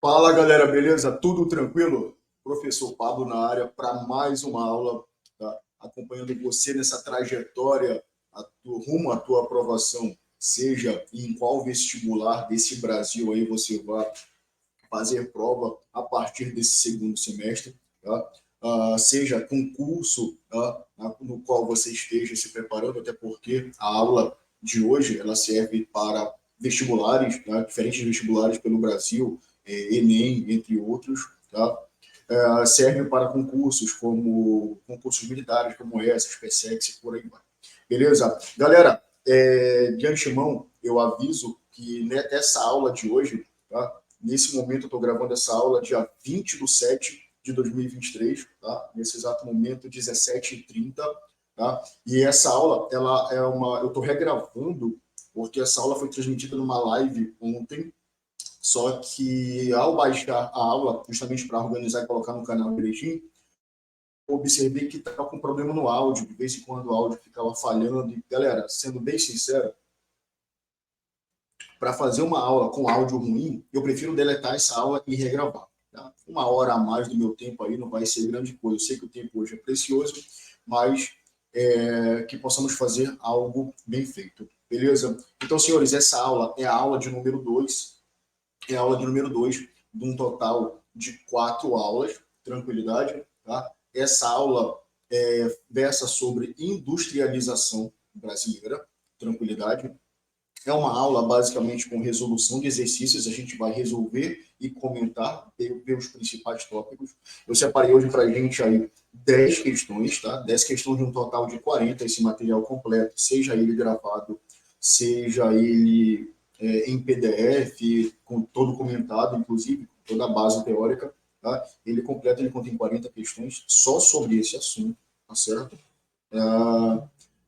Fala galera, beleza? Tudo tranquilo? Professor Pablo na área para mais uma aula, tá? Acompanhando você nessa trajetória rumo à tua aprovação, seja em qual vestibular desse Brasil aí você vai fazer prova a partir desse segundo semestre, tá? Seja concurso, tá? No qual você esteja se preparando, até porque a aula de hoje ela serve para vestibulares, tá? Diferentes vestibulares pelo Brasil, Enem, entre outros, tá? Serve para concursos como concursos militares, como essa, SpaceX e por aí vai. Beleza? Galera, de antemão, eu aviso que nessa aula de hoje, tá? Nesse momento, eu estou gravando essa aula dia 20 de 7 de 2023, tá? Nesse exato momento, 17h30, tá? E essa aula, ela é uma... Eu estou regravando, porque essa aula foi transmitida numa live ontem, só que ao baixar a aula, justamente para organizar e colocar no canal direitinho, eu observei que estava com problema no áudio, de vez em quando o áudio ficava falhando. E, galera, sendo bem sincero, para fazer uma aula com áudio ruim, eu prefiro deletar essa aula e regravar. Tá? 1 hora a mais do meu tempo aí não vai ser grande coisa. Eu sei que o tempo hoje é precioso, mas que possamos fazer algo bem feito. Beleza? Então, senhores, essa aula é a aula de número 2. É a aula de número 2 de um total de 4 aulas. Tranquilidade. Tá? Essa aula versa sobre industrialização brasileira. Tranquilidade. É uma aula basicamente com resolução de exercícios, a gente vai resolver e comentar, ver os principais tópicos. Eu separei hoje para a gente aí 10 questões, tá? 10 questões de um total de 40, esse material completo, seja ele gravado, seja ele em PDF, com todo comentado, inclusive, toda a base teórica, tá? Ele completo, ele contém 40 questões só sobre esse assunto, tá certo?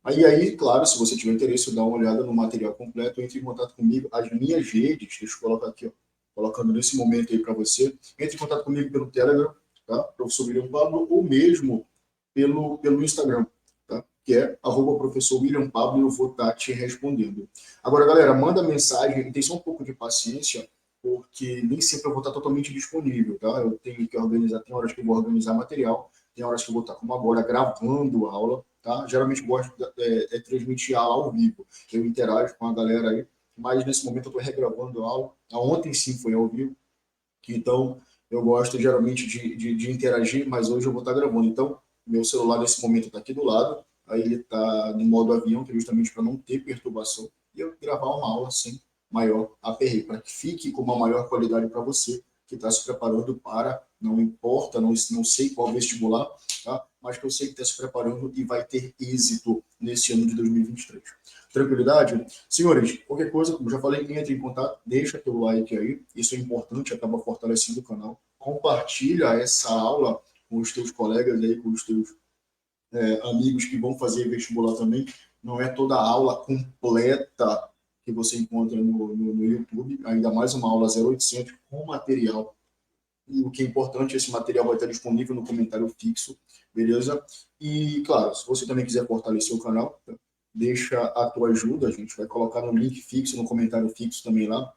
Aí, claro, se você tiver interesse, dá uma olhada no material completo, entre em contato comigo. As minhas redes, deixa eu colocar aqui, ó, colocando nesse momento aí para você. Entre em contato comigo pelo Telegram, tá? Professor William Pablo, ou mesmo pelo Instagram, tá? Que é @professor William Pablo, e eu vou estar te respondendo. Agora, galera, manda mensagem, tem só um pouco de paciência, porque nem sempre eu vou estar totalmente disponível, tá? Eu tenho que organizar, tem horas que eu vou organizar material, tem horas que eu vou estar, como agora, gravando a aula, tá? Geralmente gosto de transmitir a aula ao vivo. Eu interajo com a galera aí, mas nesse momento eu estou regravando a aula. Ontem sim foi ao vivo, então eu gosto geralmente de interagir, mas hoje eu vou estar gravando. Então, meu celular nesse momento está aqui do lado, aí ele está no modo avião, que é justamente para não ter perturbação, e eu gravar uma aula sem maior aperreio, para que fique com uma maior qualidade para você que está se preparando para, não importa, não sei qual vestibular, tá? Mas que eu sei que está se preparando e vai ter êxito nesse ano de 2023. Tranquilidade? Senhores, qualquer coisa, como já falei, entre em contato, deixa teu like aí, isso é importante, acaba fortalecendo o canal. Compartilha essa aula com os teus colegas aí, com os teus amigos que vão fazer vestibular também. Não é toda a aula completa que você encontra no YouTube, ainda mais uma aula 0800 com material. E o que é importante, esse material vai estar disponível no comentário fixo, beleza? E, claro, se você também quiser fortalecer o canal, deixa a tua ajuda, a gente vai colocar no link fixo, no comentário fixo também lá,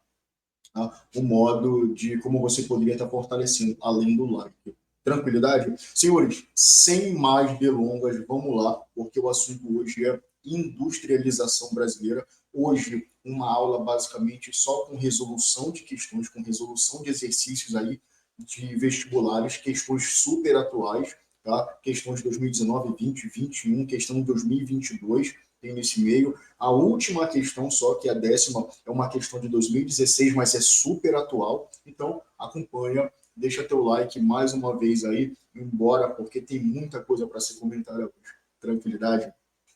tá? O modo de como você poderia estar fortalecendo, além do like. Tranquilidade? Senhores, sem mais delongas, vamos lá, porque o assunto hoje é industrialização brasileira. Hoje, uma aula basicamente só com resolução de questões, com resolução de exercícios aí de vestibulares, questões super atuais, tá? Questões de 2019, 20, 21, questão de 2022, tem nesse meio. A última questão só, que é a 10ª, é uma questão de 2016, mas é super atual. Então, acompanha, deixa teu like mais uma vez aí, embora, porque tem muita coisa para ser comentada hoje. Tranquilidade?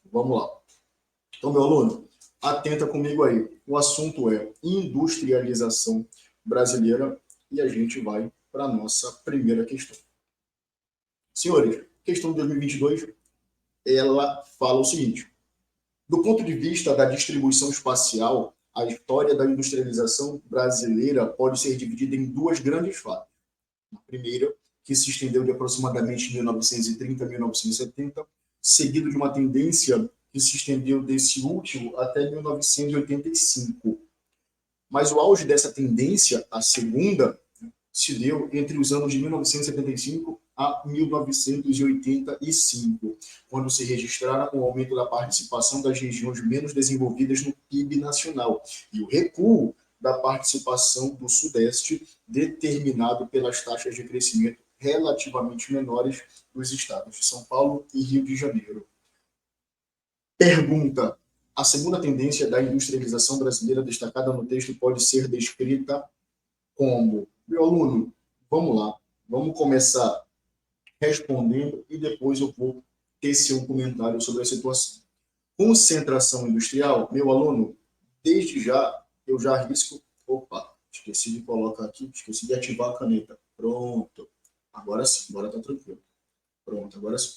Vamos lá. Então, meu aluno, atenta comigo aí. O assunto é industrialização brasileira e a gente vai para a nossa primeira questão. Senhores, questão de 2022, ela fala o seguinte: do ponto de vista da distribuição espacial, a história da industrialização brasileira pode ser dividida em duas grandes fases. A primeira, que se estendeu de aproximadamente 1930 a 1970, seguido de uma tendência que se estendeu desse último até 1985. Mas o auge dessa tendência, a segunda, se deu entre os anos de 1975 a 1985, quando se registraram o aumento da participação das regiões menos desenvolvidas no PIB nacional e o recuo da participação do Sudeste, determinado pelas taxas de crescimento relativamente menores dos estados de São Paulo e Rio de Janeiro. Pergunta: a segunda tendência da industrialização brasileira destacada no texto pode ser descrita como? Meu aluno, vamos lá, vamos começar respondendo e depois eu vou tecer um comentário sobre a situação. Concentração industrial, meu aluno, desde já eu já arrisco. Opa, esqueci de colocar aqui, esqueci de ativar a caneta. Pronto, agora sim, agora está tranquilo. Pronto, agora sim.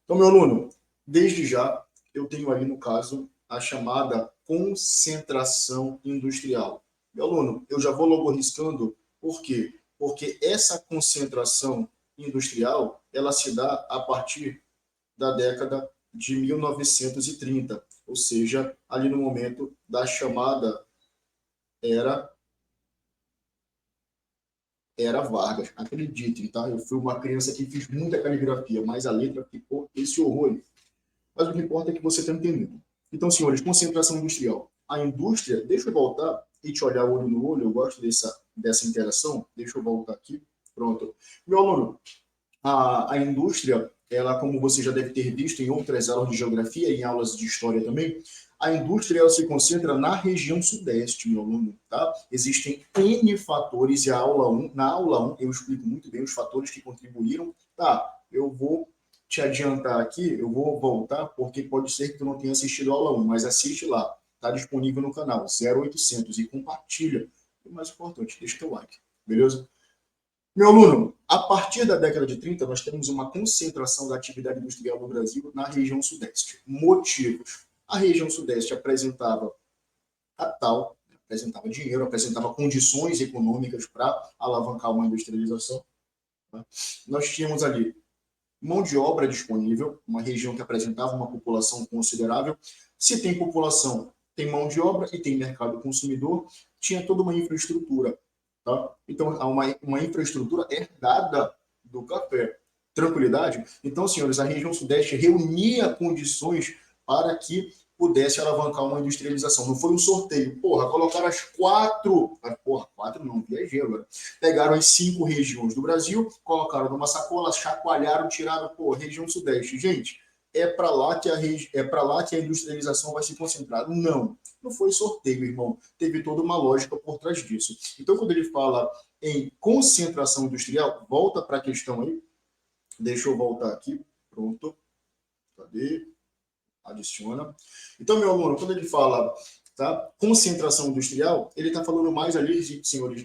Então, meu aluno, desde já eu tenho ali no caso a chamada concentração industrial. Meu aluno, eu já vou logo riscando, por quê? Porque essa concentração industrial, ela se dá a partir da década de 1930, ou seja, ali no momento da chamada era Vargas. Acreditem, tá? Eu fui uma criança que fiz muita caligrafia, mas a letra ficou esse horror. Mas o que importa é que você está entendendo. Então, senhores, concentração industrial. A indústria, deixa eu voltar e te olhar olho no olho, eu gosto dessa interação. Deixa eu voltar aqui. Pronto. Meu aluno, a indústria, ela, como você já deve ter visto em outras aulas de geografia e em aulas de história também, a indústria ela se concentra na região sudeste, meu aluno, tá? Existem N fatores e na aula 1 eu explico muito bem os fatores que contribuíram. Tá, eu vou te adiantar aqui, eu vou voltar, porque pode ser que tu não tenha assistido a aula 1, mas assiste lá, tá disponível no canal 0800 e compartilha. E o mais importante, deixa teu like, beleza? Meu aluno, a partir da década de 30, nós temos uma concentração da atividade industrial no Brasil na região sudeste. Motivos: a região sudeste apresentava capital, apresentava dinheiro, apresentava condições econômicas para alavancar uma industrialização. Tá? Nós tínhamos ali mão de obra disponível, uma região que apresentava uma população considerável. Se tem população, tem mão de obra e tem mercado consumidor, tinha toda uma infraestrutura. Tá? Então, há uma infraestrutura herdada do café. Tranquilidade? Então, senhores, a região sudeste reunia condições para que pudesse alavancar uma industrialização. Não foi um sorteio. Porra, colocaram as quatro... Porra, quatro não, viajei agora. Pegaram as 5 regiões do Brasil, colocaram numa sacola, chacoalharam, tiraram, pô, região sudeste. Gente, é para lá que a industrialização vai se concentrar. Não foi sorteio, irmão. Teve toda uma lógica por trás disso. Então, quando ele fala em concentração industrial, volta para a questão aí. Deixa eu voltar aqui. Pronto. Cadê? Adiciona. Então, meu aluno, quando ele fala, tá, concentração industrial, ele está falando mais ali, senhores,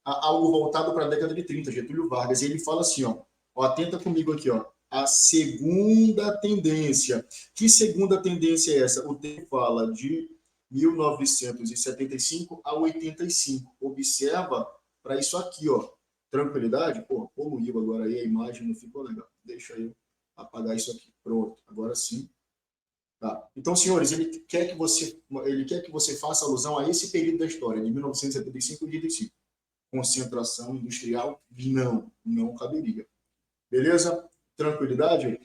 algo voltado para a década de 30, Getúlio Vargas. E ele fala assim, ó, atenta comigo aqui, ó. A segunda tendência. Que segunda tendência é essa? O tempo fala de 1975 a 85. Observa para isso aqui, ó. Tranquilidade? Pô, poluiu agora aí, a imagem não ficou legal. Deixa eu apagar isso aqui. Pronto, agora sim. Tá. Então, senhores, ele quer que você faça alusão a esse período da história, de 1975 e 85. Concentração industrial, não caberia. Beleza? Tranquilidade?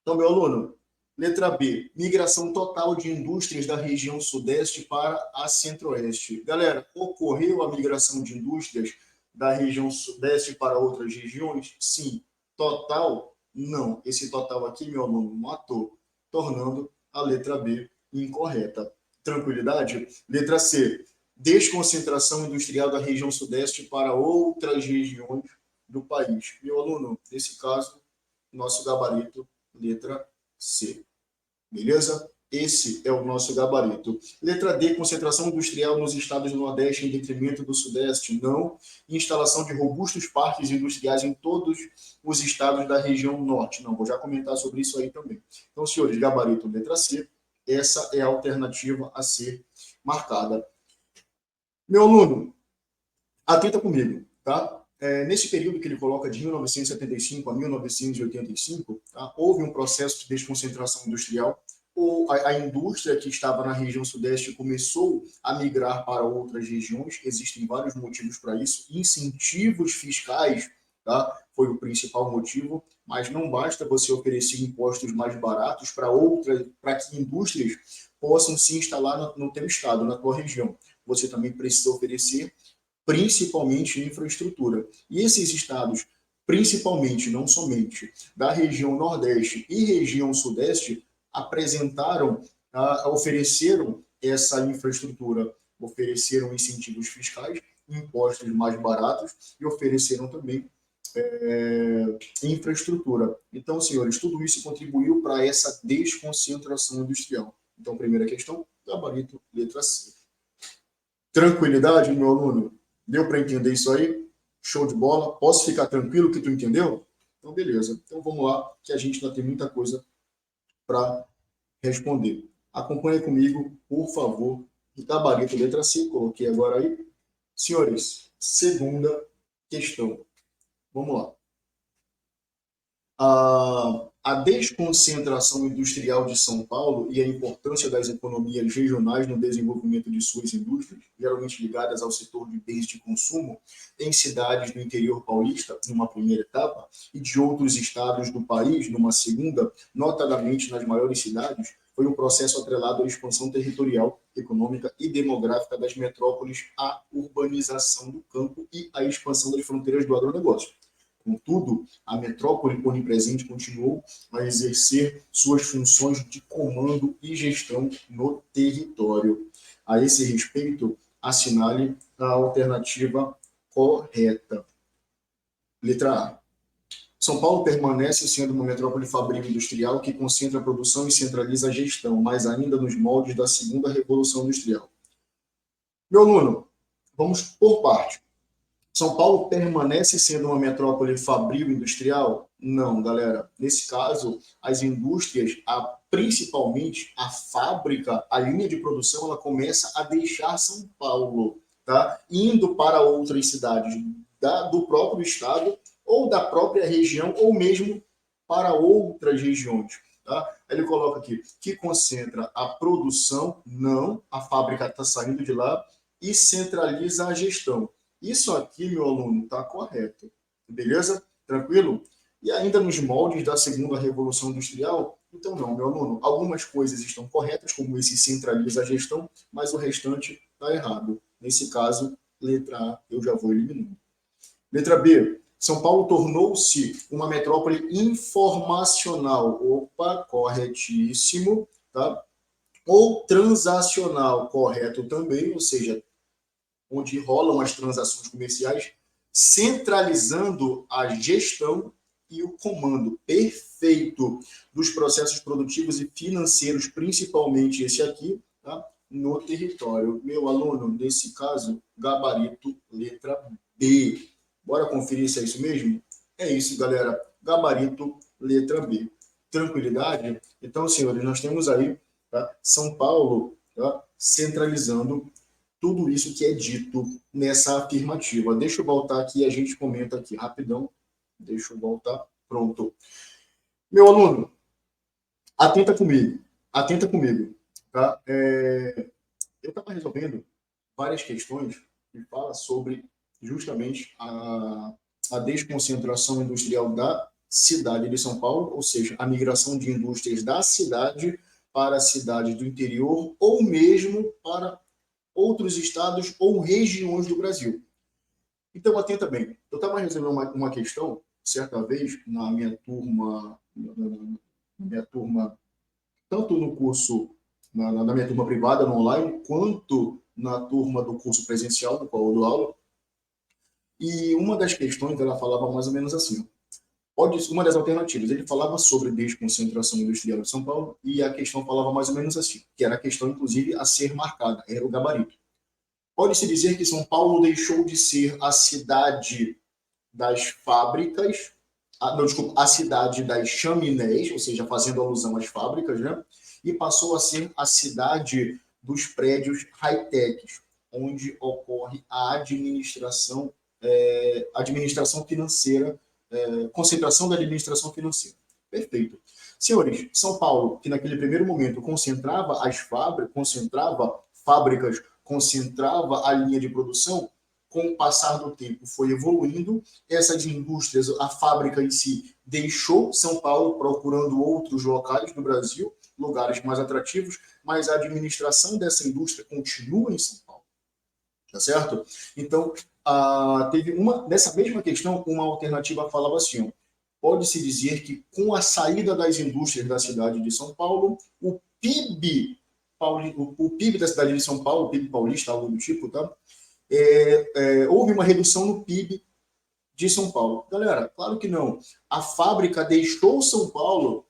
Então, meu aluno, letra B, migração total de indústrias da região sudeste para a centro-oeste. Galera, ocorreu a migração de indústrias da região sudeste para outras regiões? Sim. Total? Não. Esse total aqui, meu aluno, matou, tornando a letra B incorreta. Tranquilidade? Letra C, desconcentração industrial da região sudeste para outras regiões do país. Meu aluno, nesse caso, nosso gabarito, letra C. Beleza? Esse é o nosso gabarito. Letra D, concentração industrial nos estados do Nordeste em detrimento do Sudeste? Não. Instalação de robustos parques industriais em todos os estados da região Norte? Não. Vou já comentar sobre isso aí também. Então, senhores, gabarito, letra C. Essa é a alternativa a ser marcada. Meu aluno, atenta comigo, tá? Nesse período que ele coloca de 1975 a 1985, tá, houve um processo de desconcentração industrial, ou a indústria que estava na região sudeste começou a migrar para outras regiões. Existem vários motivos para isso. Incentivos fiscais, tá? Foi o principal motivo, mas não basta você oferecer impostos mais baratos para que indústrias possam se instalar no teu estado, na tua região. Você também precisa oferecer principalmente infraestrutura. E esses estados, principalmente, não somente da região Nordeste e região Sudeste, apresentaram, ofereceram essa infraestrutura, ofereceram incentivos fiscais, impostos mais baratos e ofereceram também infraestrutura. Então, senhores, tudo isso contribuiu para essa desconcentração industrial. Então, primeira questão, gabarito, letra C. Tranquilidade, meu aluno? Deu para entender isso aí? Show de bola? Posso ficar tranquilo que tu entendeu? Então, beleza. Então, vamos lá, que a gente ainda tem muita coisa para responder. Acompanhe comigo, por favor. Gabarito, letra C, coloquei agora aí. Senhores, segunda questão. Vamos lá. A desconcentração industrial de São Paulo e a importância das economias regionais no desenvolvimento de suas indústrias, geralmente ligadas ao setor de bens de consumo, em cidades do interior paulista, numa primeira etapa, e de outros estados do país, numa segunda, notadamente nas maiores cidades, foi um processo atrelado à expansão territorial, econômica e demográfica das metrópoles, à urbanização do campo e à expansão das fronteiras do agronegócio. Contudo, a metrópole onipresente continuou a exercer suas funções de comando e gestão no território. A esse respeito, assinale a alternativa correta. Letra A. São Paulo permanece sendo uma metrópole fabril industrial que concentra a produção e centraliza a gestão, mas ainda nos moldes da segunda revolução industrial. Meu aluno, vamos por parte. São Paulo permanece sendo uma metrópole fabril industrial? Não, galera. Nesse caso, as indústrias, principalmente a fábrica, a linha de produção, ela começa a deixar São Paulo, tá? Indo para outras cidades do próprio estado ou da própria região, ou mesmo para outras regiões. Tá? Ele coloca aqui que concentra a produção, não, a fábrica está saindo de lá, e centraliza a gestão. Isso aqui, meu aluno, está correto. Beleza? Tranquilo? E ainda nos moldes da segunda revolução industrial, então não, meu aluno, algumas coisas estão corretas, como esse centraliza a gestão, mas o restante está errado. Nesse caso, letra A, eu já vou eliminando. Letra B, São Paulo tornou-se uma metrópole informacional. Opa, corretíssimo, tá? Ou transacional, correto também, ou seja, onde rolam as transações comerciais, centralizando a gestão e o comando perfeito dos processos produtivos e financeiros, principalmente esse aqui, tá? No território. Meu aluno, nesse caso, gabarito, letra B. Bora conferir se é isso mesmo? É isso, galera. Gabarito, letra B. Tranquilidade? Então, senhores, nós temos aí, tá? São Paulo, tá? Centralizando tudo isso que é dito nessa afirmativa. Deixa eu voltar aqui e a gente comenta aqui rapidão. Deixa eu voltar. Pronto. Meu aluno, atenta comigo. Atenta comigo. Tá? Eu estava resolvendo várias questões que falam sobre justamente a desconcentração industrial da cidade de São Paulo, ou seja, a migração de indústrias da cidade para cidades do interior ou mesmo para outros estados ou regiões do Brasil. Então, atenta bem. Eu estava resolvendo uma questão, certa vez, na minha turma, tanto no curso, na minha turma privada, no online, quanto na turma do curso presencial, no qual eu dou aula. E uma das questões, ela falava mais ou menos assim, uma das alternativas, ele falava sobre desconcentração industrial de São Paulo, e a questão falava mais ou menos assim, que era a questão, inclusive, a ser marcada, era o gabarito. Pode-se dizer que São Paulo deixou de ser a cidade das fábricas, a cidade das chaminés, ou seja, fazendo alusão às fábricas, né? E passou a ser a cidade dos prédios high-techs, onde ocorre a administração financeira, concentração da administração financeira. Perfeito. Senhores, São Paulo, que naquele primeiro momento concentrava fábricas, concentrava a linha de produção, com o passar do tempo foi evoluindo, essas indústrias, a fábrica em si deixou São Paulo procurando outros locais do Brasil, lugares mais atrativos, mas a administração dessa indústria continua em São Paulo, tá certo? Então, teve nessa mesma questão, uma alternativa falava assim, pode-se dizer que com a saída das indústrias da cidade de São Paulo, o PIB da cidade de São Paulo, o PIB paulista, algo do tipo, tá? Houve uma redução no PIB de São Paulo. Galera, claro que não. A fábrica deixou São Paulo,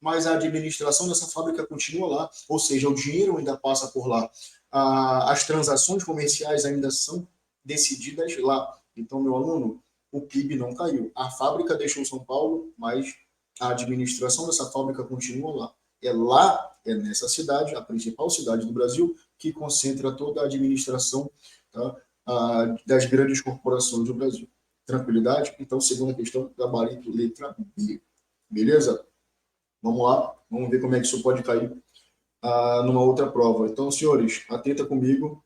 mas a administração dessa fábrica continua lá, ou seja, o dinheiro ainda passa por lá. As transações comerciais ainda são decididas lá. Então, meu aluno, o PIB não caiu. A fábrica deixou São Paulo, mas a administração dessa fábrica continua lá. É nessa cidade, a principal cidade do Brasil, que concentra toda a administração, tá, das grandes corporações do Brasil. Tranquilidade? Então, segunda questão, gabarito, letra B. Beleza? Vamos lá, vamos ver como é que isso pode cair numa outra prova. Então, senhores, atenta comigo.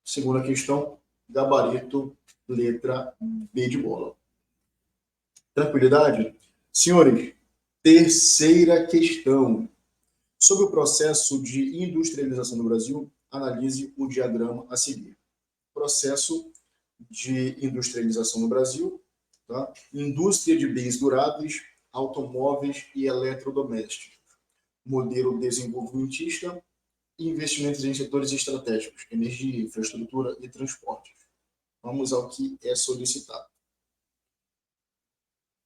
Segunda questão, gabarito, letra B de bola. Tranquilidade? Senhores, terceira questão. Sobre o processo de industrialização do Brasil, analise o diagrama a seguir. Processo de industrialização no Brasil, tá? Indústria de bens duráveis, automóveis e eletrodomésticos. Modelo desenvolvimentista e investimentos em setores estratégicos, energia, infraestrutura e transporte. Vamos ao que é solicitado.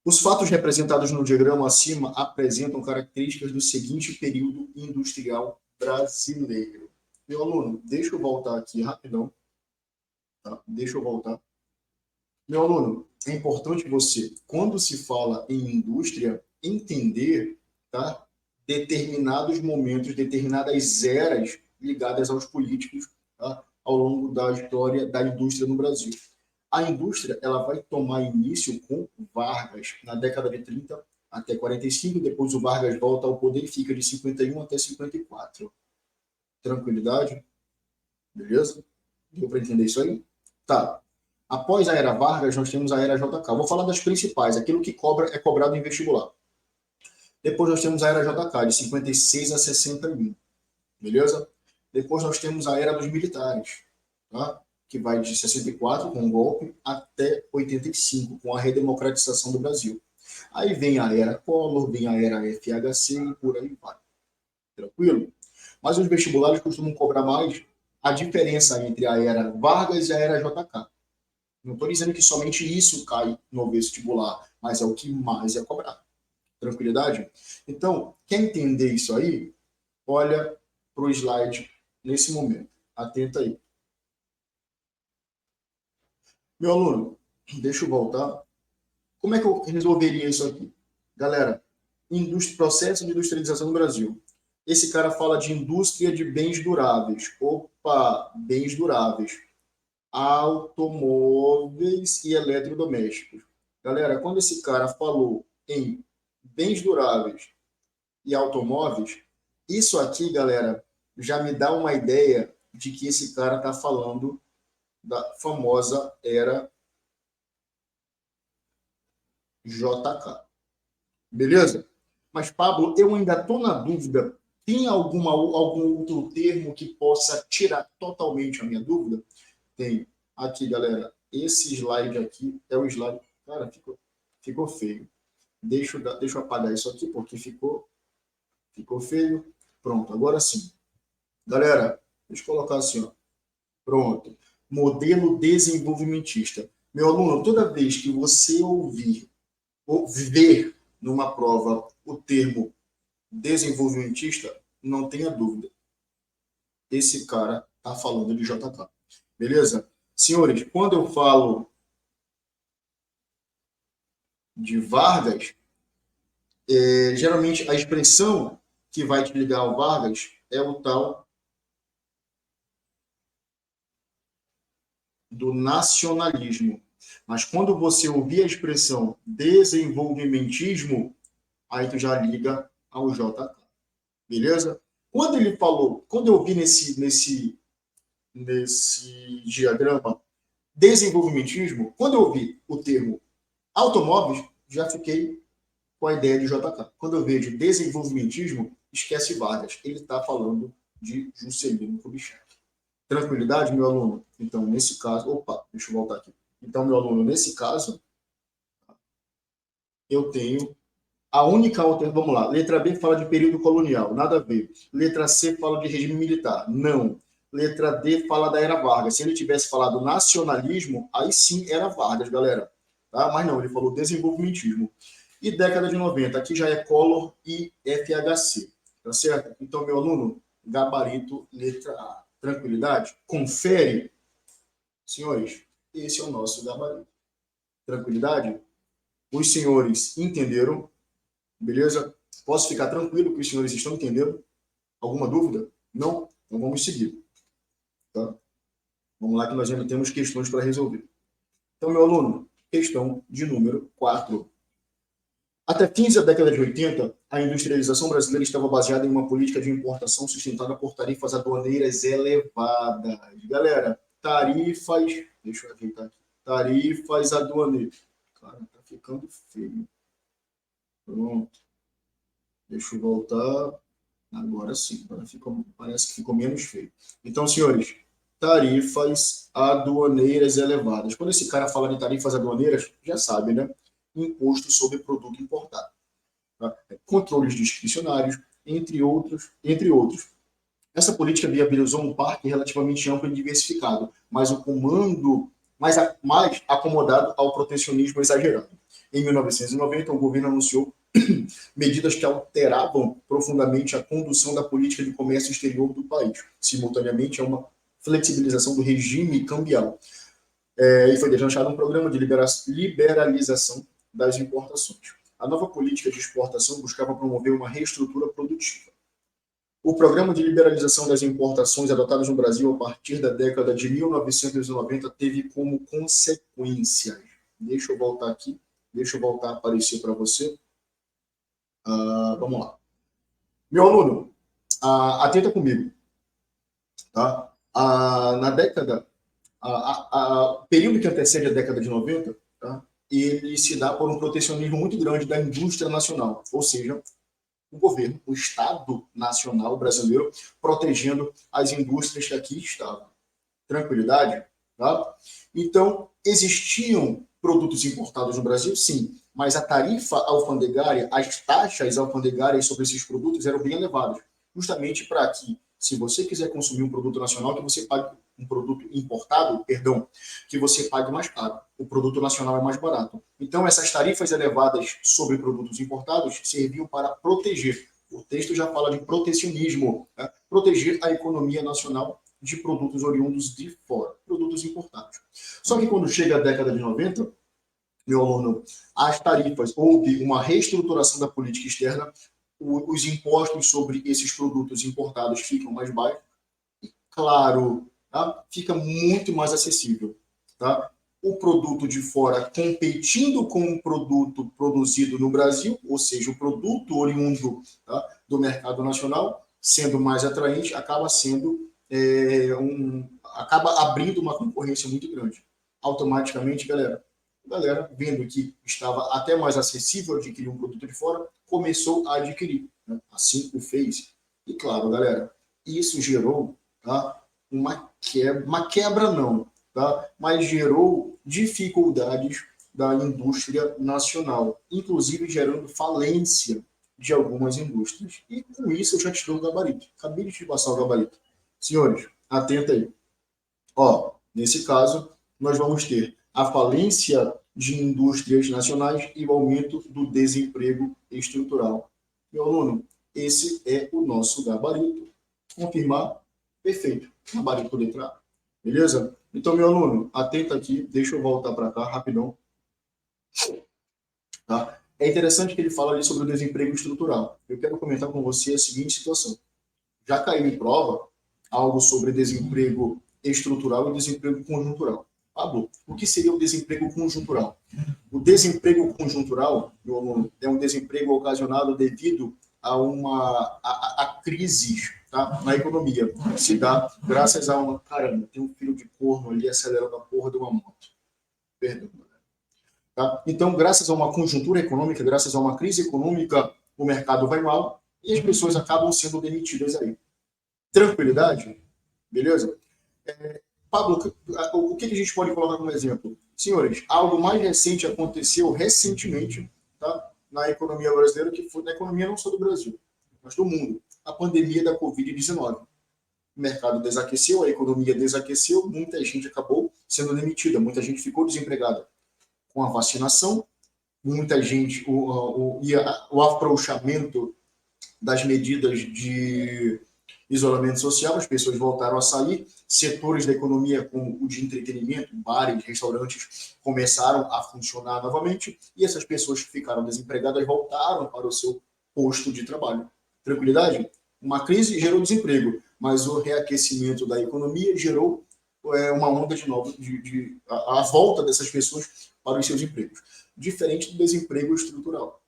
Os fatos representados no diagrama acima apresentam características do seguinte período industrial brasileiro. Meu aluno, deixa eu voltar aqui rapidão. Tá? Deixa eu voltar. Meu aluno, é importante você, quando se fala em indústria, entender, tá, determinados momentos, determinadas eras ligadas aos políticos, tá, ao longo da história da indústria no Brasil. A indústria ela vai tomar início com Vargas, na década de 30 até 45, depois o Vargas volta ao poder e fica de 51 até 54. Tranquilidade? Beleza? Deu para entender isso aí? Tá. Após a era Vargas, nós temos a era JK. Vou falar das principais, aquilo que é cobrado em vestibular. Depois nós temos a era JK, de 56 a 61. Beleza? Depois nós temos a era dos militares, tá? Que vai de 64, com o golpe, até 85, com a redemocratização do Brasil. Aí vem a era Collor, vem a era FHC e por aí vai. Tranquilo? Mas os vestibulares costumam cobrar mais a diferença entre a era Vargas e a era JK. Não estou dizendo que somente isso cai no vestibular, mas é o que mais é cobrado. Tranquilidade? Então, quer entender isso aí? Olha para o slide nesse momento. Atenta aí. Meu aluno, deixa eu voltar. Como é que eu resolveria isso aqui? Galera, processo de industrialização no Brasil. Esse cara fala de indústria de bens duráveis. Opa, bens duráveis. Automóveis e eletrodomésticos. Galera, quando esse cara falou em bens duráveis e automóveis, isso aqui, galera, já me dá uma ideia de que esse cara está falando da famosa era JK. Beleza? Mas, Pablo, eu ainda estou na dúvida. Tem algum outro termo que possa tirar totalmente a minha dúvida? Tem. Aqui, galera, esse slide aqui é o slide... Cara, ficou feio. Deixa eu apagar isso aqui, porque ficou feio. Pronto, agora sim. Galera, deixa eu colocar assim, ó. Pronto. Modelo desenvolvimentista. Meu aluno, toda vez que você ouvir ou ver numa prova o termo desenvolvimentista, não tenha dúvida. Esse cara está falando de JK. Beleza? Senhores, quando eu falo de Vargas, geralmente a expressão que vai te ligar ao Vargas é o tal do nacionalismo. Mas quando você ouvir a expressão desenvolvimentismo, aí tu já liga ao JK. Beleza? Quando ele falou, quando eu vi nesse diagrama desenvolvimentismo, quando eu vi o termo automóveis, já fiquei com a ideia de JK. Quando eu vejo desenvolvimentismo, esquece Vargas. Ele está falando de Juscelino Kubitschek. Tranquilidade, meu aluno? Então, nesse caso... Opa, deixa eu voltar aqui. Então, meu aluno, nesse caso, eu tenho a única alternativa... Vamos lá. Letra B fala de período colonial. Nada a ver. Letra C fala de regime militar. Não. Letra D fala da era Vargas. Se ele tivesse falado nacionalismo, aí sim era Vargas, galera. Tá? Mas não, ele falou desenvolvimentismo. E década de 90, aqui já é Collor e FHC. Tá certo? Então, meu aluno, gabarito, letra A. Tranquilidade? Confere. Senhores, esse é o nosso gabarito. Tranquilidade? Os senhores entenderam? Beleza? Posso ficar tranquilo que os senhores estão entendendo? Alguma dúvida? Não? Então vamos seguir. Tá? Vamos lá que nós ainda temos questões para resolver. Então, meu aluno, questão de número 4. Até fins da década de 80, a industrialização brasileira estava baseada em uma política de importação sustentada por tarifas aduaneiras elevadas. Galera, tarifas... Deixa eu ajeitar aqui. Tarifas aduaneiras. Cara, tá ficando feio. Pronto. Deixa eu voltar. Agora sim. Agora parece que ficou menos feio. Então, senhores, tarifas aduaneiras elevadas. Quando esse cara fala de tarifas aduaneiras, já sabe, né? Imposto sobre produto importado. Tá? Controles discricionários, entre outros. Essa política viabilizou um parque relativamente amplo e diversificado, mas o comando mais acomodado ao protecionismo exagerado. Em 1990, o governo anunciou medidas que alteravam profundamente a condução da política de comércio exterior do país, simultaneamente a uma flexibilização do regime cambial. E foi deslanchado um programa de liberalização das importações. A nova política de exportação buscava promover uma reestrutura produtiva. O programa de liberalização das importações adotados no Brasil a partir da década de 1990 teve como consequências... Deixa eu voltar aqui, deixa eu voltar a aparecer para você. Vamos lá. Meu aluno, atenta comigo. Tá? Na década... o período que antecede a década de 90, tá? Ele se dá por um protecionismo muito grande da indústria nacional, ou seja, o governo, o Estado Nacional brasileiro, protegendo as indústrias que aqui estavam. Tranquilidade? Tá? Então, existiam produtos importados no Brasil? Sim, mas a tarifa alfandegária, as taxas alfandegárias sobre esses produtos eram bem elevadas, justamente para que, se você quiser consumir um produto nacional, que você pague um produto importado, que você pague mais caro. O produto nacional é mais barato. Então, essas tarifas elevadas sobre produtos importados serviam para proteger. O texto já fala de protecionismo, né? Proteger a economia nacional de produtos oriundos de fora, produtos importados. Só que quando chega a década de 90, meu aluno, as tarifas, houve uma reestruturação da política externa, os impostos sobre esses produtos importados ficam mais baixos, e, claro, tá? Fica muito mais acessível. Tá? O produto de fora competindo com um produto produzido no Brasil, ou seja, o produto oriundo, tá, do mercado nacional, sendo mais atraente, acaba abrindo uma concorrência muito grande. Automaticamente, galera, vendo que estava até mais acessível adquirir um produto de fora, começou a adquirir. Né? Assim o fez. E claro, galera, isso gerou, tá, uma quebra não, tá? Mas gerou dificuldades da indústria nacional, inclusive gerando falência de algumas indústrias. E com isso eu já te dou o gabarito. Acabei de te passar o gabarito. Senhores, atenta aí. Ó, nesse caso, nós vamos ter a falência de indústrias nacionais e o aumento do desemprego estrutural. Meu aluno, esse é o nosso gabarito. Confirmar? Perfeito. Gabarito letra A. Beleza? Então, meu aluno, atenta aqui. Deixa eu voltar para cá rapidão. Tá? É interessante que ele fala ali sobre o desemprego estrutural. Eu quero comentar com você a seguinte situação. Já caiu em prova algo sobre desemprego estrutural e desemprego conjuntural. Pablo, o que seria o desemprego conjuntural? O desemprego conjuntural, meu aluno, é um desemprego ocasionado devido a crises, tá, na economia. Se dá graças a uma... Caramba, tem um filho de corno ali acelerando a porra de uma moto. Perdão. Tá? Então, graças a uma conjuntura econômica, graças a uma crise econômica, o mercado vai mal e as pessoas acabam sendo demitidas aí. Tranquilidade? Beleza? Pablo, o que a gente pode colocar como exemplo? Senhores, algo mais recente aconteceu recentemente, tá, na economia brasileira, que foi na economia não só do Brasil, mas do mundo. A pandemia da Covid-19. O mercado desaqueceu, a economia desaqueceu, muita gente acabou sendo demitida, muita gente ficou desempregada. Com a vacinação, muita gente, o afrouxamento das medidas de isolamento social, as pessoas voltaram a sair, setores da economia como o de entretenimento, bares, restaurantes, começaram a funcionar novamente e essas pessoas que ficaram desempregadas voltaram para o seu posto de trabalho. Tranquilidade? Uma crise gerou desemprego, mas o reaquecimento da economia gerou uma onda de novo, a volta dessas pessoas para os seus empregos. Diferente do desemprego estrutural.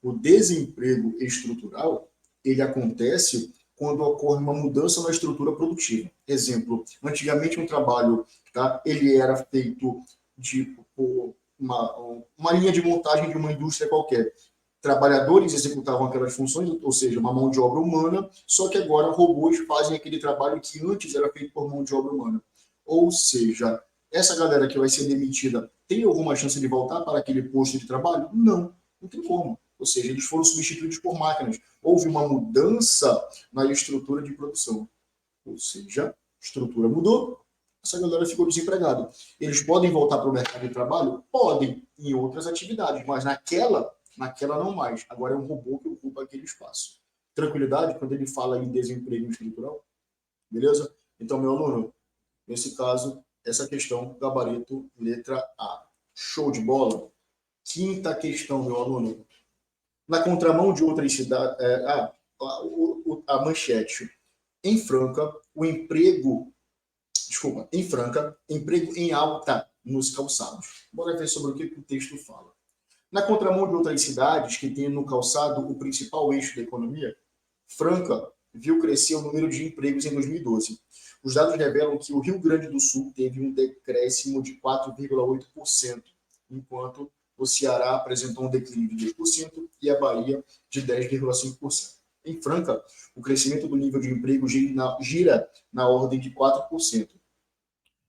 O desemprego estrutural, ele acontece quando ocorre uma mudança na estrutura produtiva. Exemplo, antigamente um trabalho, tá, ele era feito de uma linha de montagem de uma indústria qualquer. Trabalhadores executavam aquelas funções, ou seja, uma mão de obra humana, só que agora robôs fazem aquele trabalho que antes era feito por mão de obra humana. Ou seja, essa galera que vai ser demitida tem alguma chance de voltar para aquele posto de trabalho? Não, não tem como. Ou seja, eles foram substituídos por máquinas. Houve uma mudança na estrutura de produção. Ou seja, a estrutura mudou, essa galera ficou desempregada. Eles podem voltar para o mercado de trabalho? Podem, em outras atividades, mas naquela não mais. Agora é um robô que ocupa aquele espaço. Tranquilidade quando ele fala em desemprego estrutural? Beleza? Então, meu aluno, nesse caso, essa questão, gabarito, letra A. Show de bola? Quinta questão, meu aluno. Na contramão de outras cidades, a manchete. Em Franca, emprego em alta nos calçados. Bora ver sobre o que o texto fala. Na contramão de outras cidades que têm no calçado o principal eixo da economia, Franca viu crescer o número de empregos em 2012. Os dados revelam que o Rio Grande do Sul teve um decréscimo de 4,8%, enquanto o Ceará apresentou um declínio de 2% e a Bahia de 10,5%. Em Franca, o crescimento do nível de emprego gira na ordem de 4%.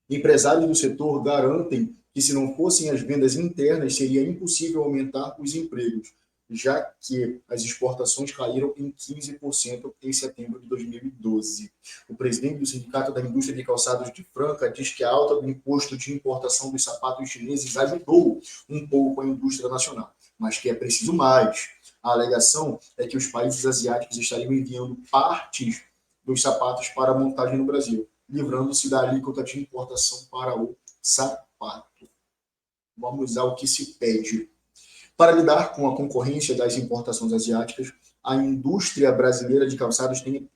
Empresários do setor garantem que, se não fossem as vendas internas, seria impossível aumentar os empregos, já que as exportações caíram em 15% em setembro de 2012. O presidente do Sindicato da Indústria de Calçados de Franca diz que a alta do imposto de importação dos sapatos chineses ajudou um pouco a indústria nacional, mas que é preciso mais. A alegação é que os países asiáticos estariam enviando partes dos sapatos para a montagem no Brasil, livrando-se da alíquota de importação para o sapato. Vamos ao que se pede. Para lidar com a concorrência das importações asiáticas, a indústria brasileira de calçados tem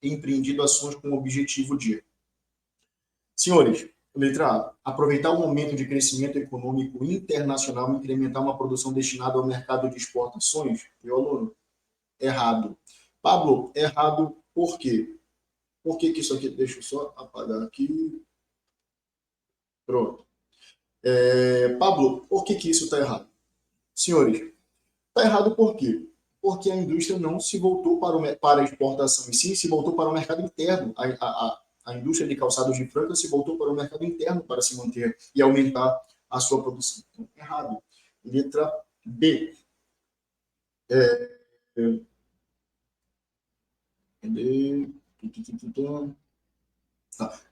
empreendido ações com o objetivo de: senhores, letra A, aproveitar o momento de crescimento econômico internacional e incrementar uma produção destinada ao mercado de exportações. Meu aluno, errado. Pablo, errado por quê? Por que isso aqui? Deixa eu só apagar aqui. Pronto. Pablo, por que isso está errado? Senhores, está errado por quê? Porque a indústria não se voltou para a exportação, e sim se voltou para o mercado interno. A indústria de calçados de Franca se voltou para o mercado interno para se manter e aumentar a sua produção. Então, errado. Letra B.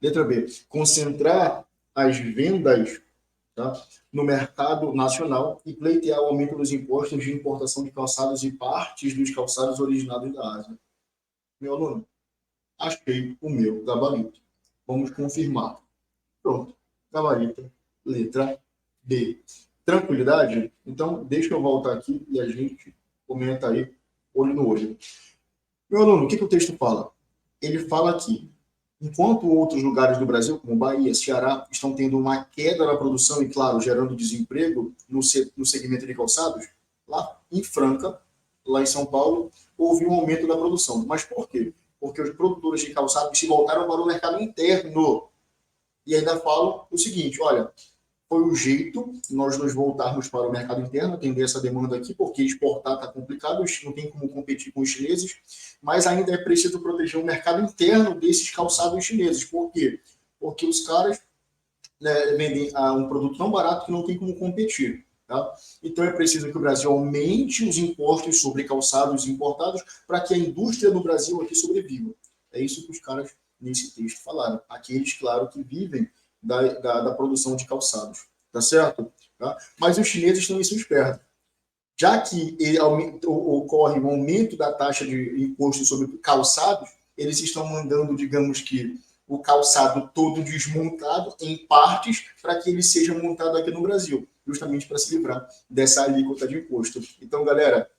Letra B. Concentrar as vendas, tá, no mercado nacional e pleitear o aumento dos impostos de importação de calçados e partes dos calçados originados da Ásia. Meu aluno, achei o meu gabarito. Vamos confirmar. Pronto. Gabarito, letra B. Tranquilidade? Então, deixa eu voltar aqui e a gente comenta aí, olho no olho. Meu aluno, o que o texto fala? Ele fala aqui Enquanto outros lugares do Brasil, como Bahia, Ceará, estão tendo uma queda na produção e, claro, gerando desemprego no segmento de calçados, lá em Franca, lá em São Paulo, houve um aumento da produção. Mas por quê? Porque os produtores de calçados se voltaram para o mercado interno. E ainda falam o seguinte, olha, foi o jeito nós nos voltarmos para o mercado interno, atender essa demanda aqui, porque exportar está complicado, não tem como competir com os chineses, mas ainda é preciso proteger o mercado interno desses calçados chineses. Por quê? Porque os caras, né, vendem um produto tão barato que não tem como competir. Tá? Então é preciso que o Brasil aumente os impostos sobre calçados importados para que a indústria no Brasil aqui sobreviva. É isso que os caras nesse texto falaram. Aqueles, claro, que vivem da produção de calçados. Tá certo? Tá? Mas os chineses também são espertos. Já que ocorre um aumento da taxa de imposto sobre calçados, eles estão mandando, digamos que, o calçado todo desmontado em partes para que ele seja montado aqui no Brasil, justamente para se livrar dessa alíquota de imposto. Então, galera,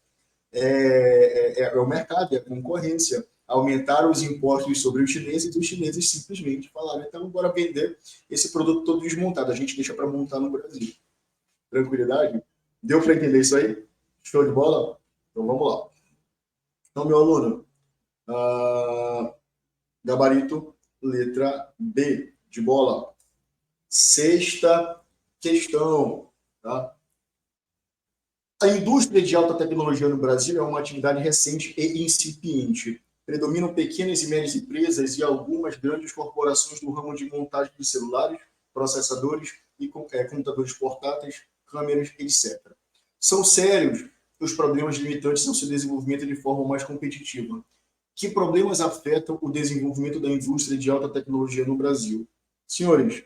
é o mercado, é a concorrência. Aumentaram os impostos sobre os chineses simplesmente falaram, então, bora vender esse produto todo desmontado, a gente deixa para montar no Brasil. Tranquilidade? Deu para entender isso aí? Show de bola? Então vamos lá. Então, meu aluno, gabarito, letra B, de bola. Sexta questão. Tá? A indústria de alta tecnologia no Brasil é uma atividade recente e incipiente. Predominam pequenas e médias empresas e algumas grandes corporações do ramo de montagem de celulares, processadores e computadores portáteis, câmeras, etc. São sérios os problemas limitantes ao seu desenvolvimento de forma mais competitiva. Que problemas afetam o desenvolvimento da indústria de alta tecnologia no Brasil? Senhores,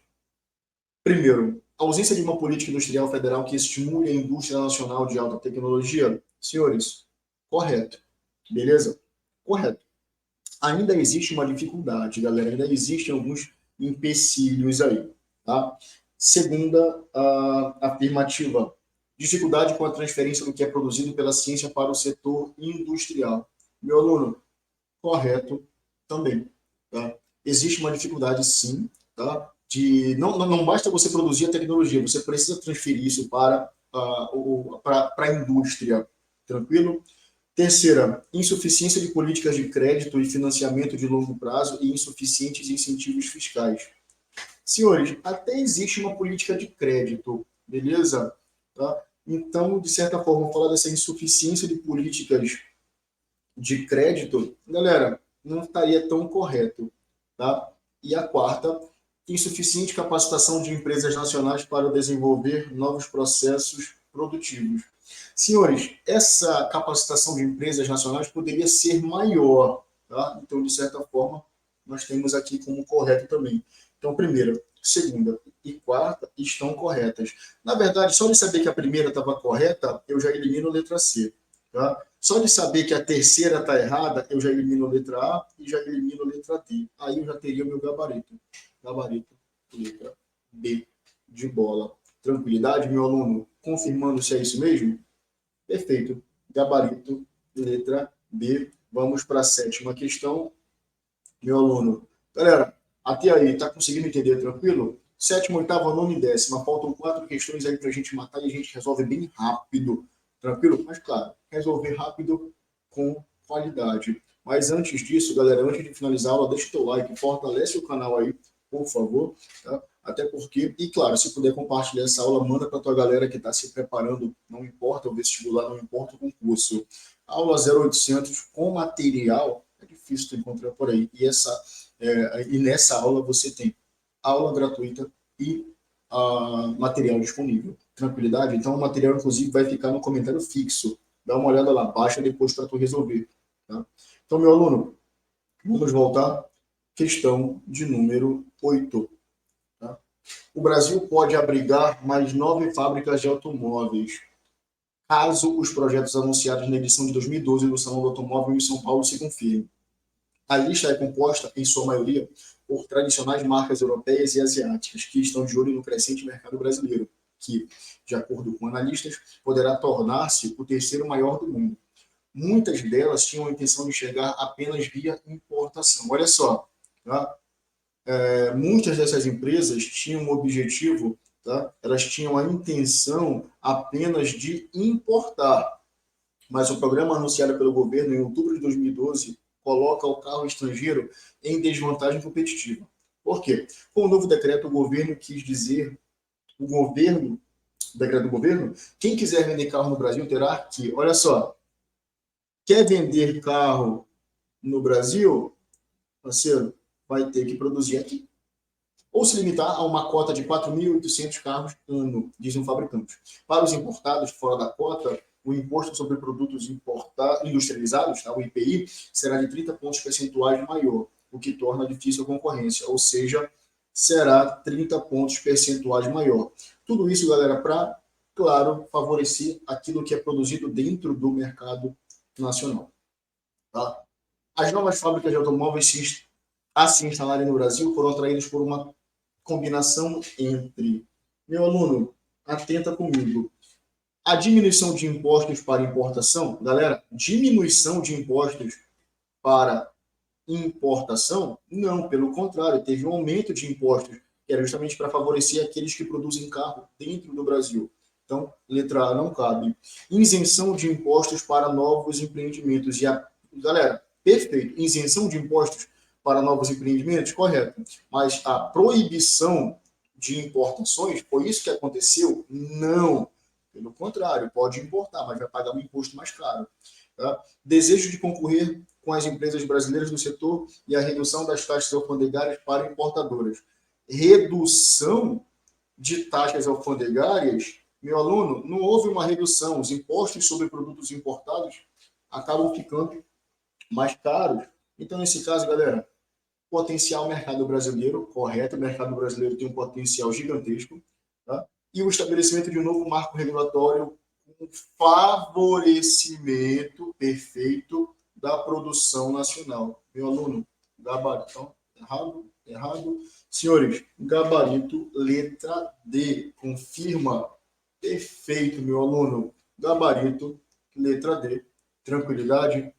primeiro, a ausência de uma política industrial federal que estimule a indústria nacional de alta tecnologia? Senhores, correto. Beleza? Correto. Ainda existe uma dificuldade, galera, ainda existem alguns empecilhos aí. Tá? Segunda afirmativa, dificuldade com a transferência do que é produzido pela ciência para o setor industrial. Meu aluno, correto também. Tá? Existe uma dificuldade, sim, tá? Não basta você produzir a tecnologia, você precisa transferir isso para a indústria. Tranquilo? Terceira, insuficiência de políticas de crédito e financiamento de longo prazo e insuficientes incentivos fiscais. Senhores, até existe uma política de crédito, beleza? Tá? Então, de certa forma, falar dessa insuficiência de políticas de crédito, galera, não estaria tão correto. Tá? E a quarta, insuficiente capacitação de empresas nacionais para desenvolver novos processos produtivos. Senhores, essa capacitação de empresas nacionais poderia ser maior. Tá? Então, de certa forma, nós temos aqui como correto também. Então, primeira, segunda e quarta estão corretas. Na verdade, só de saber que a primeira estava correta, eu já elimino a letra C. Tá? Só de saber que a terceira está errada, eu já elimino a letra A e já elimino a letra D. Aí eu já teria o meu gabarito. Gabarito, letra B, de bola. Tranquilidade, meu aluno? Confirmando se é isso mesmo? Perfeito. Gabarito, letra B. Vamos para a sétima questão. Meu aluno. Galera, até aí, tá conseguindo entender tranquilo? Sétima, oitava, nona e décima. Faltam 4 questões aí para a gente matar e a gente resolve bem rápido. Tranquilo? Mas, claro, resolver rápido com qualidade. Mas antes disso, galera, antes de finalizar a aula, deixa o teu like, fortalece o canal aí, por favor. Tá? Até porque, e claro, se puder compartilhar essa aula, manda para tua galera que está se preparando, não importa o vestibular, não importa o concurso. Aula 0800 com material, é difícil tu encontrar por aí. E nessa aula você tem aula gratuita e material disponível. Tranquilidade? Então, o material, inclusive, vai ficar no comentário fixo. Dá uma olhada lá, baixa depois para tu resolver. Tá? Então, meu aluno, vamos voltar. Questão de número 8. Tá? O Brasil pode abrigar mais 9 fábricas de automóveis, caso os projetos anunciados na edição de 2012 do Salão do Automóvel em São Paulo se confirmem. A lista é composta, em sua maioria, por tradicionais marcas europeias e asiáticas, que estão de olho no crescente mercado brasileiro, que, de acordo com analistas, poderá tornar-se o terceiro maior do mundo. Muitas delas tinham a intenção de chegar apenas via importação. Olha só, tá? Muitas dessas empresas tinham um objetivo, tá? Elas tinham a intenção apenas de importar, mas o programa anunciado pelo governo em outubro de 2012 coloca o carro estrangeiro em desvantagem competitiva. Por quê? Com o novo decreto, o governo quis dizer, o governo, decreto do governo, quem quiser vender carro no Brasil terá que, olha só, quer vender carro no Brasil, parceiro, vai ter que produzir aqui. Ou se limitar a uma cota de 4.800 carros ano, diz um fabricante. Para os importados fora da cota, o imposto sobre produtos industrializados, tá, o IPI, será de 30 pontos percentuais maior, o que torna difícil a concorrência, ou seja, será 30 pontos percentuais maior. Tudo isso, galera, para, claro, favorecer aquilo que é produzido dentro do mercado nacional. Tá? As novas fábricas de automóveis a se instalarem no Brasil foram atraídas por uma combinação entre, meu aluno, atenta comigo, a diminuição de impostos para importação, galera, diminuição de impostos para importação, não, pelo contrário, teve um aumento de impostos, que era justamente para favorecer aqueles que produzem carro dentro do Brasil. Então, letra A não cabe. Isenção de impostos para novos empreendimentos. Galera, perfeito, isenção de impostos para novos empreendimentos, correto. Mas a proibição de importações, foi isso que aconteceu? Não. Pelo contrário, pode importar, mas vai pagar um imposto mais caro. Tá? Desejo de concorrer com as empresas brasileiras do setor e a redução das taxas alfandegárias para importadoras. Redução de taxas alfandegárias, meu aluno, não houve uma redução. Os impostos sobre produtos importados acabam ficando mais caros. Então, nesse caso, galera, potencial mercado brasileiro, correto, o mercado brasileiro tem um potencial gigantesco, tá? E o estabelecimento de um novo marco regulatório com favorecimento perfeito da produção nacional. Meu aluno, gabarito, errado. Senhores, gabarito, letra D, confirma, perfeito, meu aluno, gabarito, letra D, tranquilidade,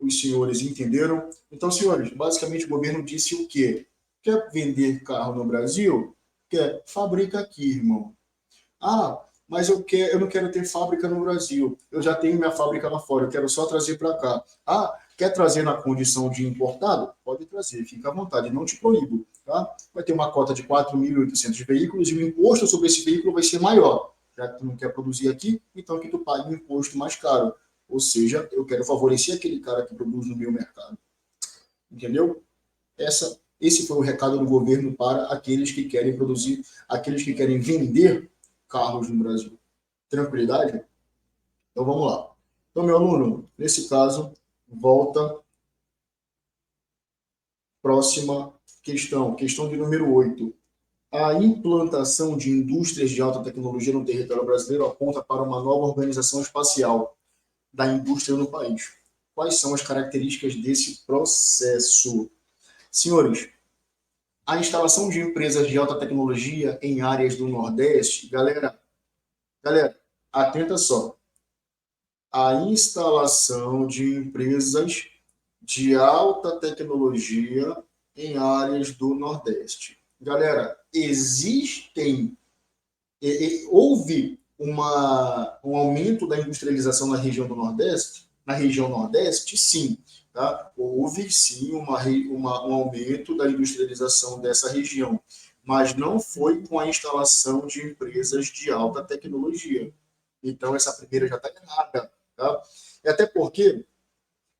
os senhores entenderam? Então, senhores, basicamente o governo disse o quê? Quer vender carro no Brasil? Quer? Fabrica aqui, irmão. Ah, mas eu não quero ter fábrica no Brasil. Eu já tenho minha fábrica lá fora, eu quero só trazer para cá. Ah, quer trazer na condição de importado? Pode trazer, fica à vontade, não te proíbo. Tá? Vai ter uma cota de 4.800 veículos e o imposto sobre esse veículo vai ser maior. Já que tu não quer produzir aqui, então que tu pague um imposto mais caro. Ou seja, eu quero favorecer aquele cara que produz no meu mercado. Entendeu? Esse foi o recado do governo para aqueles que querem produzir, aqueles que querem vender carros no Brasil. Tranquilidade? Então vamos lá. Então, meu aluno, nesse caso, volta. Próxima questão, questão de número 8. A implantação de indústrias de alta tecnologia no território brasileiro aponta para uma nova organização espacial da indústria no país. Quais são as características desse processo? Senhores, a instalação de empresas de alta tecnologia em áreas do Nordeste, galera, atenta só. A instalação de empresas de alta tecnologia em áreas do Nordeste. Galera, houve um aumento da industrialização na região do Nordeste? Na região Nordeste, sim. Tá? Houve, sim, um aumento da industrialização dessa região, mas não foi com a instalação de empresas de alta tecnologia. Então, essa primeira já está errada. Tá? Até porque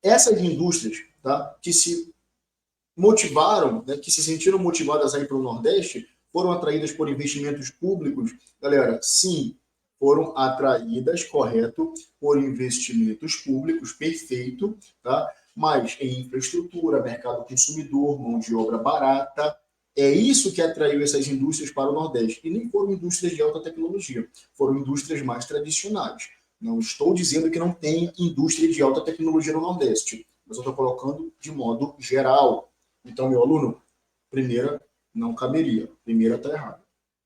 essas indústrias, tá, que se motivaram, né, que se sentiram motivadas a ir para o Nordeste, foram atraídas por investimentos públicos. Galera, sim, foram atraídas, correto, por investimentos públicos, perfeito, tá? Mas em infraestrutura, mercado consumidor, mão de obra barata, é isso que atraiu essas indústrias para o Nordeste. E nem foram indústrias de alta tecnologia, foram indústrias mais tradicionais. Não estou dizendo que não tem indústria de alta tecnologia no Nordeste, mas eu estou colocando de modo geral. Então, meu aluno, primeira, não caberia. Primeira está errada.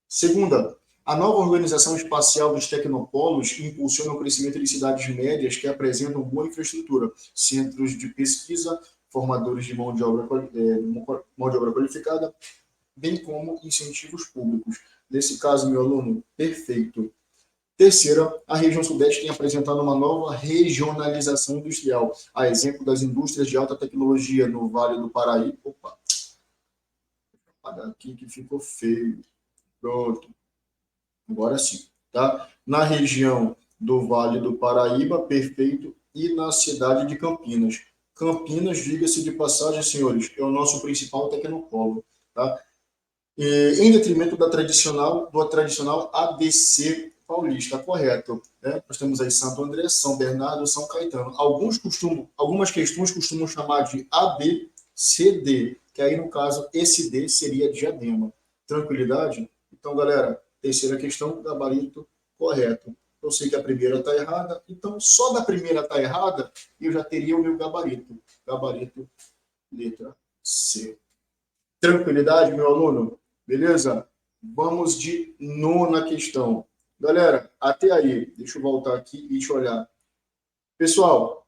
Segunda, a nova organização espacial dos tecnopolos impulsiona o crescimento de cidades médias que apresentam boa infraestrutura, centros de pesquisa, formadores de mão de obra qualificada, bem como incentivos públicos. Nesse caso, meu aluno, perfeito. Terceira, a região Sudeste tem apresentado uma nova regionalização industrial, a exemplo das indústrias de alta tecnologia no Vale do Paraíba. Opa, vou apagar aqui que ficou feio. Pronto, agora sim. Tá? Na região do Vale do Paraíba, perfeito, e na cidade de Campinas. Campinas, diga-se de passagem, senhores, é o nosso principal tecnopolo. Tá? Em detrimento do tradicional ABC paulista, correto. Né? Nós temos aí Santo André, São Bernardo, São Caetano. Algumas questões costumam chamar de ABCD, que aí, no caso, esse D seria Diadema. Tranquilidade? Então, galera, terceira questão, gabarito correto. Eu sei que a primeira está errada, então só da primeira está errada, eu já teria o meu gabarito. Gabarito, letra C. Tranquilidade, meu aluno? Beleza? Vamos de nona questão. Galera, até aí, deixa eu voltar aqui e te olhar. Pessoal,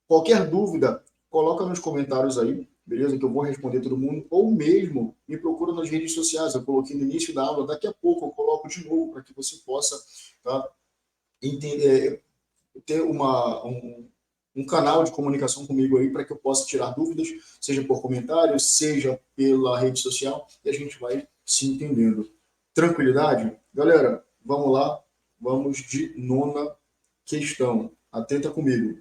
qualquer dúvida, coloca nos comentários aí, beleza? Que eu vou responder todo mundo. Ou mesmo me procura nas redes sociais. Eu coloquei no início da aula, daqui a pouco eu coloco de novo para que você possa, tá, entender, ter um canal de comunicação comigo aí para que eu possa tirar dúvidas, seja por comentário, seja pela rede social, e a gente vai se entendendo. Tranquilidade? Galera, vamos lá, vamos de nona questão. Atenta comigo.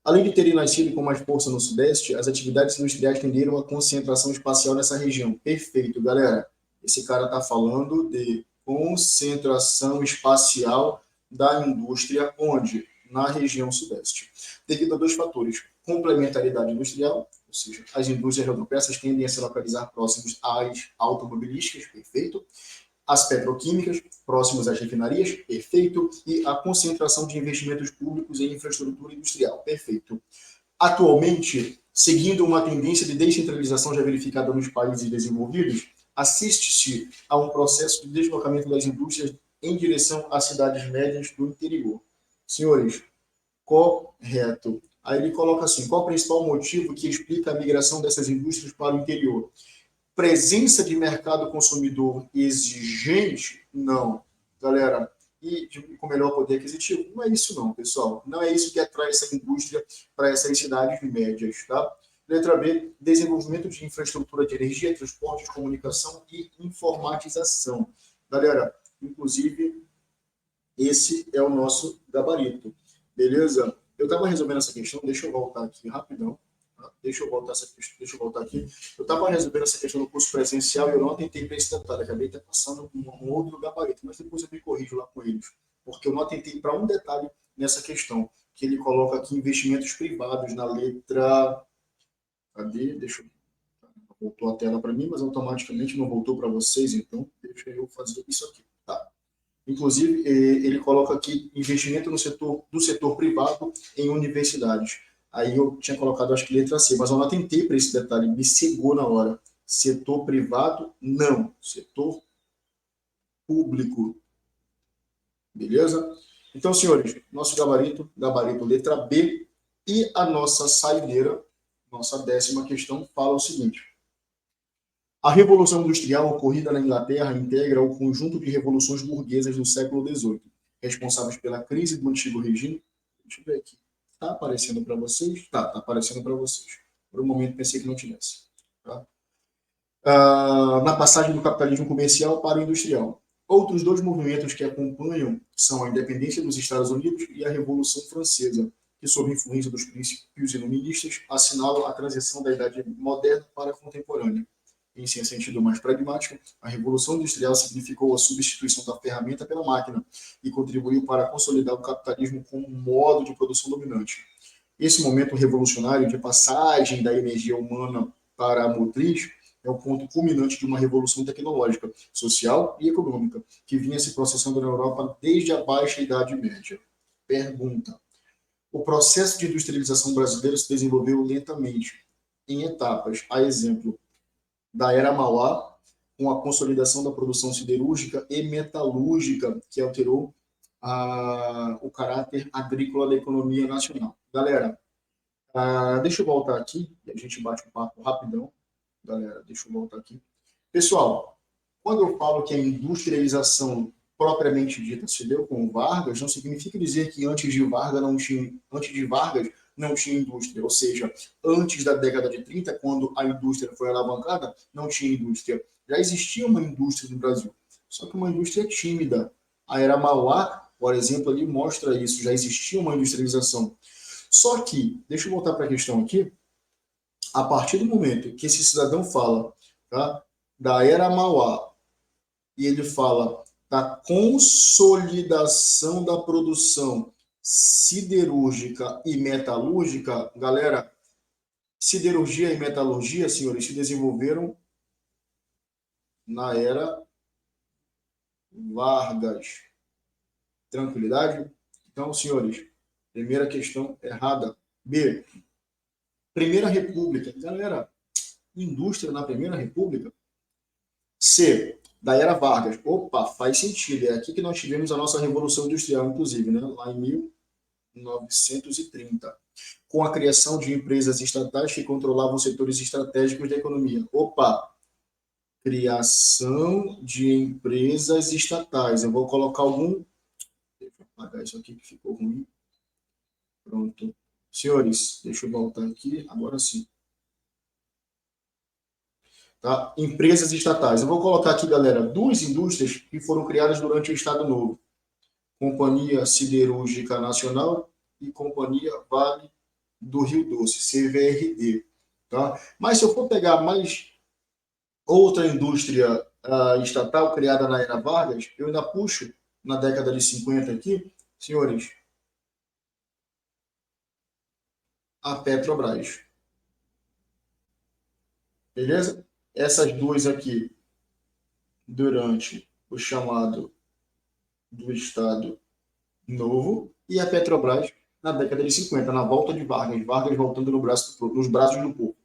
Além de terem nascido com mais força no Sudeste, as atividades industriais tenderam a concentração espacial nessa região. Perfeito, galera. Esse cara está falando de concentração espacial da indústria, onde? Na região Sudeste. Devido a dois fatores: complementariedade industrial, ou seja, as indústrias autopeças tendem a se localizar próximos às automobilísticas, perfeito, as petroquímicas, próximos às refinarias, perfeito, e a concentração de investimentos públicos em infraestrutura industrial, perfeito. Atualmente, seguindo uma tendência de descentralização já verificada nos países desenvolvidos, assiste-se a um processo de deslocamento das indústrias em direção às cidades médias do interior. Senhores, correto. Aí ele coloca assim: qual o principal motivo que explica a migração dessas indústrias para o interior? Presença de mercado consumidor exigente? Não. Galera, e com melhor poder aquisitivo? Não é isso não, pessoal. Não é isso que atrai essa indústria para essas cidades médias, tá? Letra B, desenvolvimento de infraestrutura de energia, transporte, comunicação e informatização. Galera, inclusive, esse é o nosso gabarito. Beleza? Eu estava resolvendo essa questão, deixa eu voltar aqui rapidão. Deixa eu voltar aqui. Eu estava resolvendo essa questão do curso presencial e eu não atentei para esse detalhe. Acabei até passando um outro gabarito, mas depois eu me corrijo lá com eles. Porque eu não atentei para um detalhe nessa questão, que ele coloca aqui investimentos privados na letra... Cadê? Deixa eu... Voltou a tela para mim, mas automaticamente não voltou para vocês, então deixa eu fazer isso aqui. Tá. Inclusive, ele coloca aqui investimento no setor, do setor privado em universidades. Aí eu tinha colocado, acho que letra C, mas eu não atentei para esse detalhe, me cegou na hora. Setor privado, não. Setor público. Beleza? Então, senhores, nosso gabarito letra B, e a nossa saideira, nossa 10ª questão, fala o seguinte: a Revolução Industrial ocorrida na Inglaterra integra o conjunto de revoluções burguesas do século XVIII, responsáveis pela crise do antigo regime. Deixa eu ver aqui. Está aparecendo para vocês? Está aparecendo para vocês. Por um momento pensei que não tivesse. Tá? Na passagem do capitalismo comercial para o industrial. Outros dois movimentos que acompanham são a independência dos Estados Unidos e a Revolução Francesa, que, sob influência dos princípios iluministas, assinalam a transição da Idade Moderna para a contemporânea. Em seu sentido mais pragmático, a Revolução Industrial significou a substituição da ferramenta pela máquina e contribuiu para consolidar o capitalismo como modo de produção dominante. Esse momento revolucionário de passagem da energia humana para a motriz é o ponto culminante de uma revolução tecnológica, social e econômica, que vinha se processando na Europa desde a Baixa Idade Média. Pergunta: o processo de industrialização brasileiro se desenvolveu lentamente, em etapas, a exemplo da Era Mauá, com a consolidação da produção siderúrgica e metalúrgica, que alterou o caráter agrícola da economia nacional. Galera, Deixa eu voltar aqui, e a gente bate um papo rapidão. Galera, deixa eu voltar aqui. Pessoal, quando eu falo que a industrialização propriamente dita se deu com Vargas, não significa dizer que antes de Vargas não tinha indústria, ou seja, antes da década de 30, quando a indústria foi alavancada, não tinha indústria. Já existia uma indústria no Brasil, só que uma indústria tímida. A Era Mauá, por exemplo, ali mostra isso, já existia uma industrialização. Só que, deixa eu voltar para a questão aqui, a partir do momento que esse cidadão fala, tá, da Era Mauá, e ele fala da consolidação da produção siderúrgica e metalúrgica, galera, siderurgia e metalurgia, senhores, se desenvolveram na Era Vargas. Tranquilidade? Então, senhores, primeira questão errada. B. Primeira República. Galera, indústria na Primeira República. C. Da Era Vargas. Opa, faz sentido. É aqui que nós tivemos a nossa Revolução Industrial, inclusive, né? Lá em 1930, com a criação de empresas estatais que controlavam setores estratégicos da economia. Opa, criação de empresas estatais. Eu vou colocar algum... Deixa eu apagar isso aqui que ficou ruim. Pronto. Senhores, deixa eu voltar aqui. Agora sim. Tá? Empresas estatais. Eu vou colocar aqui, galera, duas indústrias que foram criadas durante o Estado Novo. Companhia Siderúrgica Nacional e Companhia Vale do Rio Doce, CVRD. Tá? Mas se eu for pegar mais outra indústria estatal criada na Era Vargas, eu ainda puxo na década de 50 aqui, senhores, a Petrobras. Beleza? Essas duas aqui, durante o chamado do Estado Novo, e a Petrobras na década de 50, na volta de Vargas, Vargas voltando nos braços do povo,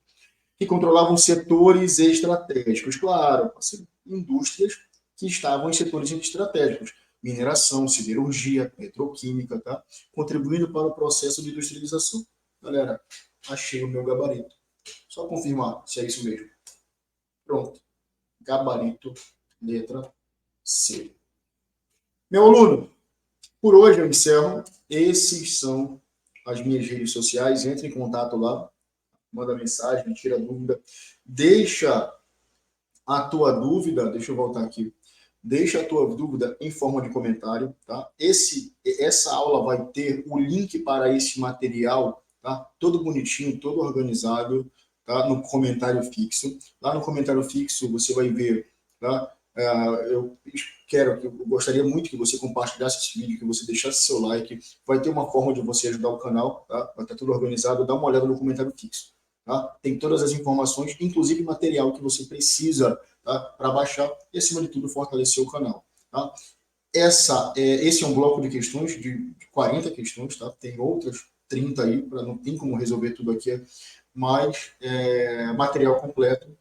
que controlavam setores estratégicos, claro, assim, indústrias que estavam em setores estratégicos, mineração, siderurgia, petroquímica, tá? Contribuindo para o processo de industrialização. Galera, achei o meu gabarito. Só confirmar se é isso mesmo. Pronto. Gabarito, letra C. Meu aluno, por hoje eu encerro. Esses são as minhas redes sociais. Entre em contato lá, manda mensagem, tira dúvida. Deixa a tua dúvida, deixa eu voltar aqui. Deixa a tua dúvida em forma de comentário, tá? Essa aula vai ter o link para esse material, tá? Todo bonitinho, todo organizado, tá? No comentário fixo. Lá no comentário fixo você vai ver, tá? Eu gostaria muito que você compartilhasse esse vídeo, que você deixasse seu like. Vai ter uma forma de você ajudar o canal, tá? Vai estar tudo organizado. Dá uma olhada no comentário fixo, tá? Tem todas as informações, inclusive material que você precisa, tá? Para baixar e, acima de tudo, fortalecer o canal. Tá? Esse é um bloco de questões, de 40 questões, tá? Tem outras 30 aí, não tem como resolver tudo aqui, mas material completo.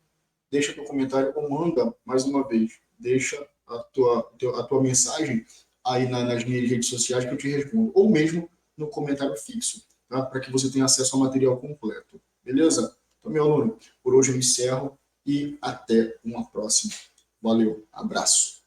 Deixa teu comentário ou manda, mais uma vez, deixa a tua mensagem aí nas minhas redes sociais que eu te respondo, ou mesmo no comentário fixo, tá? Para que você tenha acesso ao material completo. Beleza? Então, meu aluno, por hoje eu encerro e até uma próxima. Valeu, abraço.